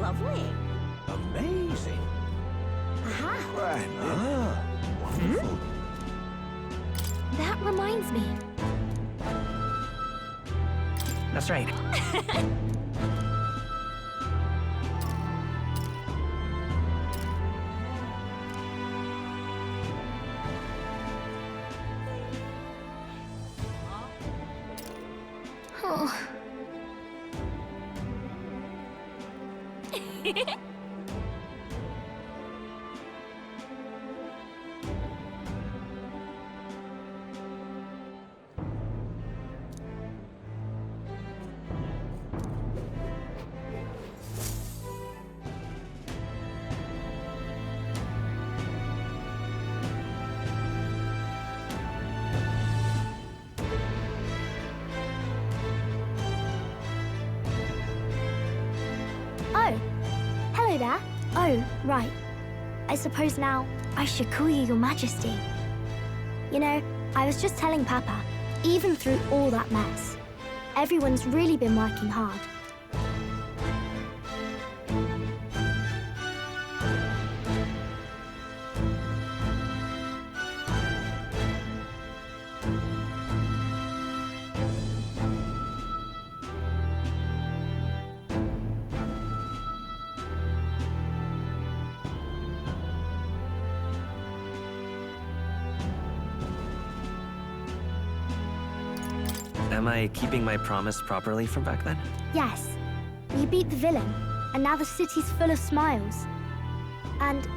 Lovely. Amazing. Aha. Wonderful. That reminds me. That's right. Oh. Oh, hello there. Oh, right. I suppose now I should call you Your Majesty. You know, I was just telling Papa, even through all that mess, everyone's really been working hard. Am I keeping my promise properly from back then? Yes, you beat the villain, and now the city's full of smiles. And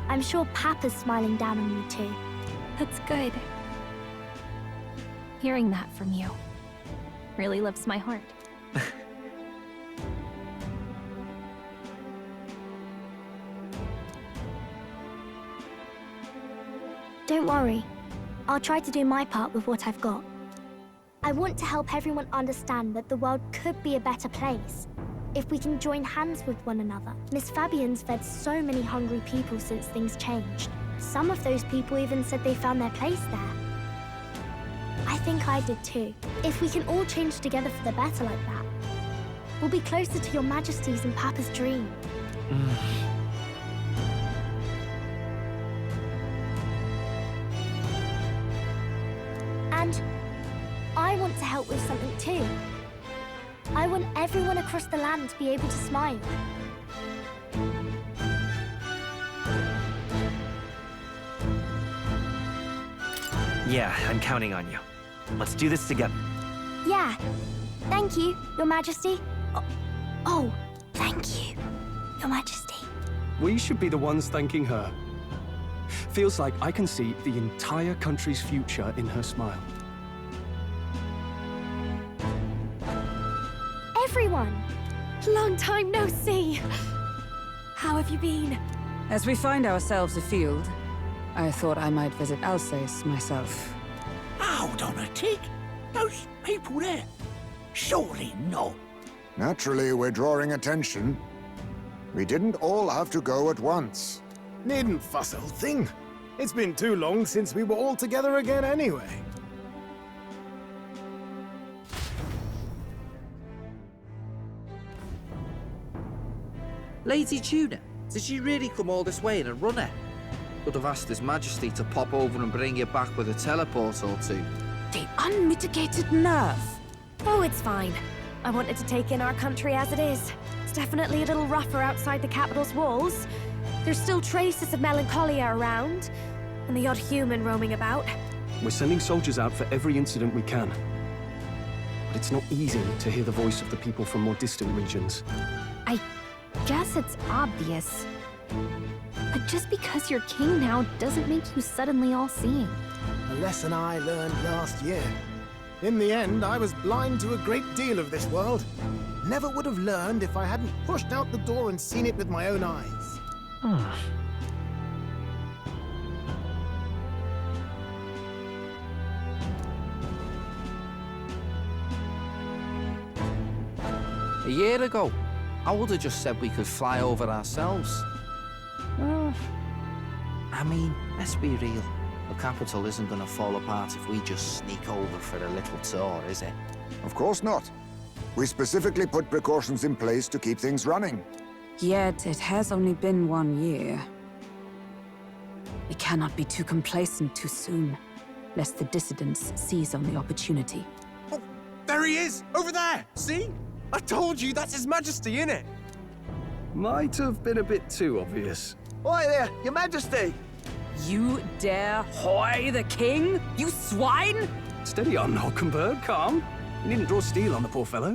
I'm sure Papa's smiling down on you too. That's good. Hearing that from you really lifts my heart. Don't worry. I'll try to do my part with what I've got. I want to help everyone understand that the world could be a better place if we can join hands with one another. Miss Fabian's fed so many hungry people since things changed. Some of those people even said they found their place there. I think I did too. If we can all change together for the better like that, we'll be closer to Your Majesty's and Papa's dream. And I want to help with something too. I want everyone across the land to be able to smile. Yeah, I'm counting on you. Let's do this together. Yeah. Thank you, Your Majesty. Oh, thank you, Your Majesty. We should be the ones thanking her. Feels like I can see the entire country's future in her smile. Everyone! Long time no see! How have you been? As we find ourselves afield, I thought I might visit Alsace myself. Hold on a tick. Those people there. Surely not. Naturally, we're drawing attention. We didn't all have to go at once. Needn't fuss, old thing. It's been too long since we were all together again anyway. Lady Tuna, did she really come all this way in a runner? Could have asked His Majesty to pop over and bring you back with a teleport or two. The unmitigated nerve! Oh, it's fine. I wanted to take in our country as it is. It's definitely a little rougher outside the capital's walls. There's still traces of melancholia around, and the odd human roaming about. We're sending soldiers out for every incident we can. But it's not easy to hear the voice of the people from more distant regions. I guess it's obvious. But just because you're king now doesn't make you suddenly all-seeing. A lesson I learned last year. In the end, I was blind to a great deal of this world. Never would have learned if I hadn't pushed out the door and seen it with my own eyes. A year ago, I would have just said we could fly over ourselves. I mean, let's be real. The capital isn't gonna fall apart if we just sneak over for a little tour, is it? Of course not. We specifically put precautions in place to keep things running. Yet it has only been 1 year. We cannot be too complacent too soon, lest the dissidents seize on the opportunity. Oh, there he is! Over there! See? I told you, that's His Majesty, innit? Might have been a bit too obvious. Oi there, Your Majesty! You dare hoy the king? You swine! Steady on, Hulkenberg, calm. You needn't draw steel on the poor fellow.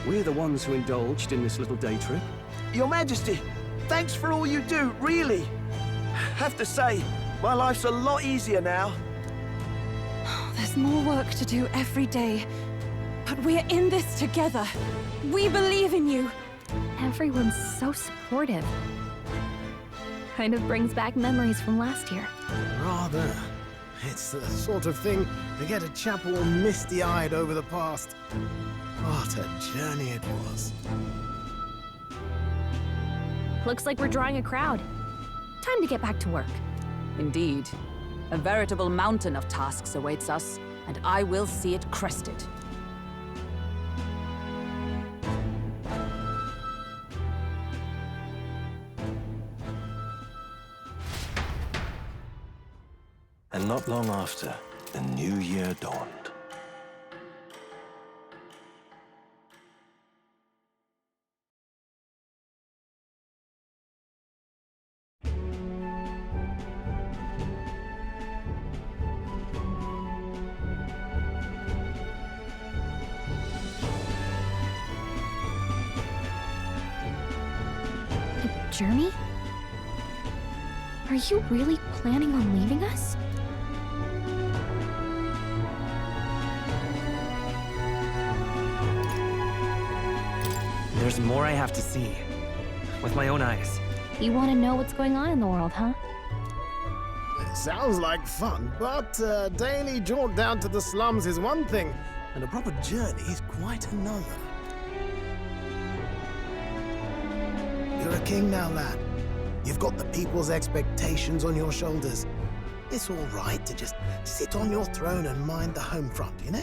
We're the ones who indulged in this little day trip. Your Majesty, thanks for all you do, really. Have to say, my life's a lot easier now. There's more work to do every day, but we're in this together. We believe in you. Everyone's so supportive. Kind of brings back memories from last year. Rather. It's the sort of thing to get a chap all misty-eyed over the past. What a journey it was. Looks like we're drawing a crowd. Time to get back to work. Indeed. A veritable mountain of tasks awaits us, and I will see it crested. And not long after, the new year dawned. A journey? Are you really planning on leaving us? There's more I have to see. With my own eyes. You want to know what's going on in the world, huh? It sounds like fun, but a daily jaunt down to the slums is one thing, and a proper journey is quite another. You're a king now, lad. You've got the people's expectations on your shoulders. It's all right to just sit on your throne and mind the home front, you know?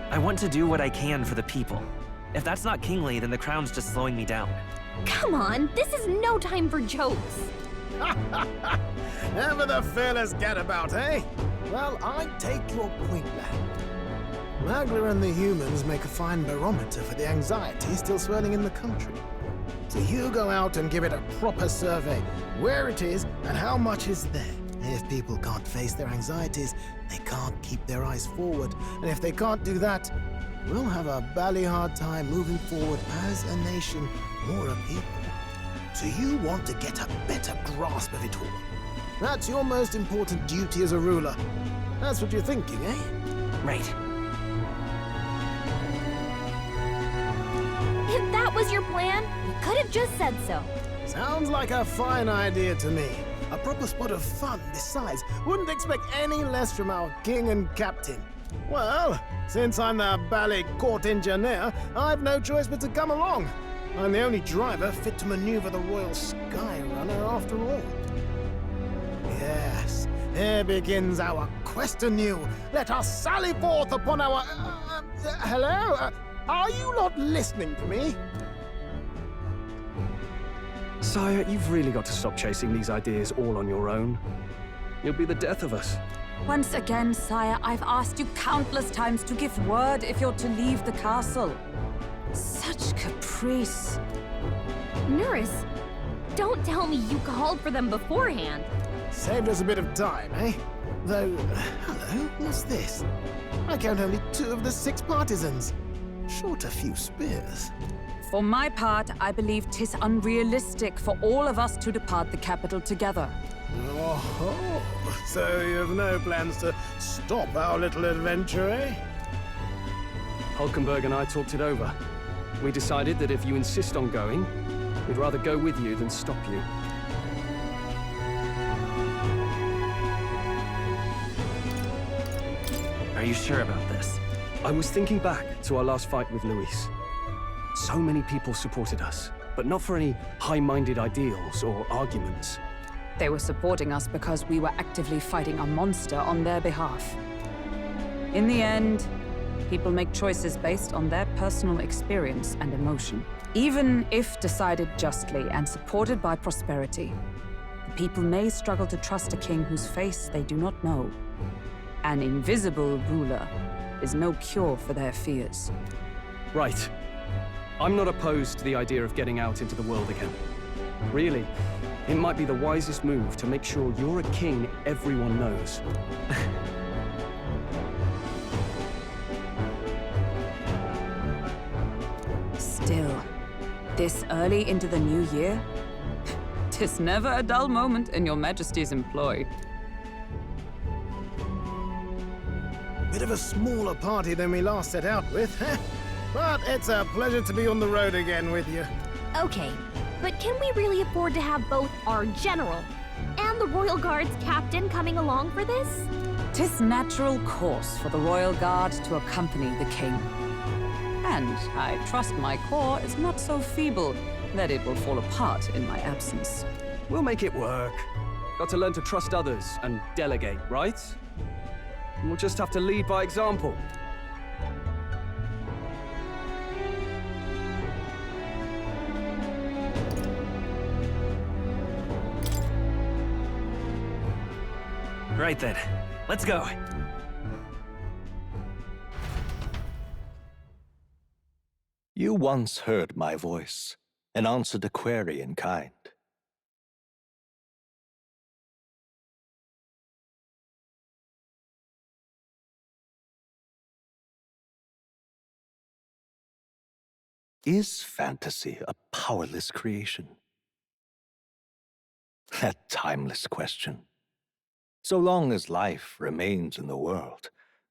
I want to do what I can for the people. If that's not kingly, then the crown's just slowing me down. Come on, this is no time for jokes. Never the fearless gadabout, eh? Well, I take your point, lad. Magler and the humans make a fine barometer for the anxiety still swirling in the country. So you go out and give it a proper survey, where it is and how much is there. If people can't face their anxieties, they can't keep their eyes forward. And if they can't do that, we'll have a bally hard time moving forward as a nation or a people. So you want to get a better grasp of it all. That's your most important duty as a ruler. That's what you're thinking, eh? Right. If that was your plan, you could have just said so. Sounds like a fine idea to me. A proper spot of fun, besides. Wouldn't expect any less from our king and captain. Well, since I'm the bally court engineer, I've no choice but to come along. I'm the only driver fit to maneuver the Royal Skyrunner after all. Yes, here begins our quest anew. Let us sally forth upon our... hello? Are you not listening to me? Sire, you've really got to stop chasing these ideas all on your own. You'll be the death of us. Once again, sire, I've asked you countless times to give word if you're to leave the castle. Such caprice. Nurse, don't tell me you called for them beforehand. Saved us a bit of time, eh? Though, hello, what's this? I count only 2 of the 6 partisans. Short a few spears. For my part, I believe 'tis unrealistic for all of us to depart the capital together. Oh, so you have no plans to stop our little adventure, eh? Hulkenberg and I talked it over. We decided that if you insist on going, we'd rather go with you than stop you. Are you sure about this? I was thinking back to our last fight with Luis. So many people supported us. but not for any high-minded ideals or arguments. They were supporting us because we were actively fighting a monster on their behalf. In the end, people make choices based on their personal experience and emotion. Even if decided justly and supported by prosperity, the people may struggle to trust a king whose face they do not know. An invisible ruler is no cure for their fears. Right. I'm not opposed to the idea of getting out into the world again. Really, it might be the wisest move to make sure you're a king everyone knows. Still, this early into the new year? 'Tis never a dull moment in your Majesty's employ. Bit of a smaller party than we last set out with, huh? But it's a pleasure to be on the road again with you. Okay, but can we really afford to have both our general and the Royal Guard's captain coming along for this? 'Tis natural course for the Royal Guard to accompany the king. And I trust my corps is not so feeble that it will fall apart in my absence. We'll make it work. Got to learn to trust others and delegate, right? And we'll just have to lead by example. Right then, let's go. You once heard my voice and answered a query in kind. Is fantasy a powerless creation? That timeless question. So long as life remains in the world,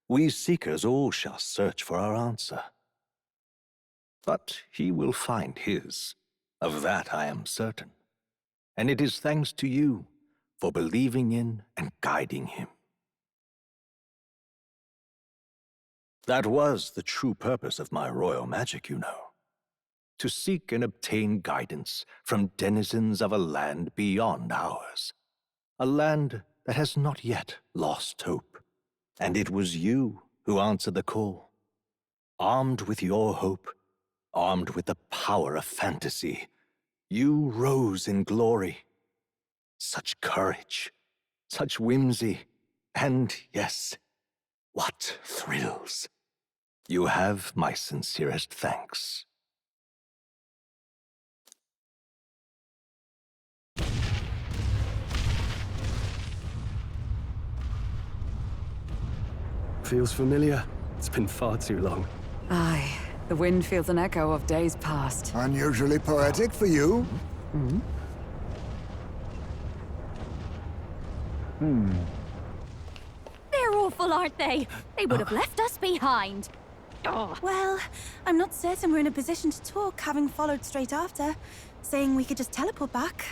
we seekers all shall search for our answer. But he will find his. Of that I am certain. And it is thanks to you for believing in and guiding him. That was the true purpose of my royal magic, you know. To seek and obtain guidance from denizens of a land beyond ours. A land that has not yet lost hope. And it was you who answered the call. Armed with your hope, armed with the power of fantasy, you rose in glory. Such courage, such whimsy, and yes, what thrills. You have my sincerest thanks. Feels familiar. It's been far too long. Aye, the wind feels an echo of days past. Unusually poetic for you. They're awful, aren't they? They would have left us behind. Oh. Well, I'm not certain we're in a position to talk, having followed straight after, saying we could just teleport back.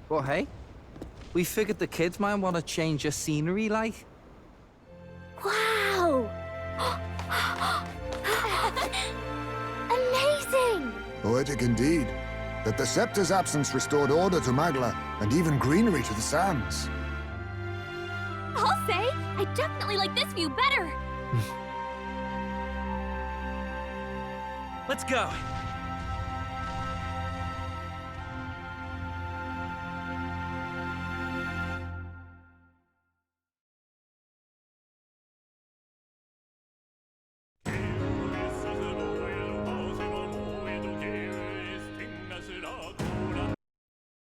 Well, hey, we figured the kids might want to change your scenery, like. Wow! Amazing! Poetic indeed. That the Scepter's absence restored order to Magla, and even greenery to the sands. I'll say, I definitely like this view better. Let's go.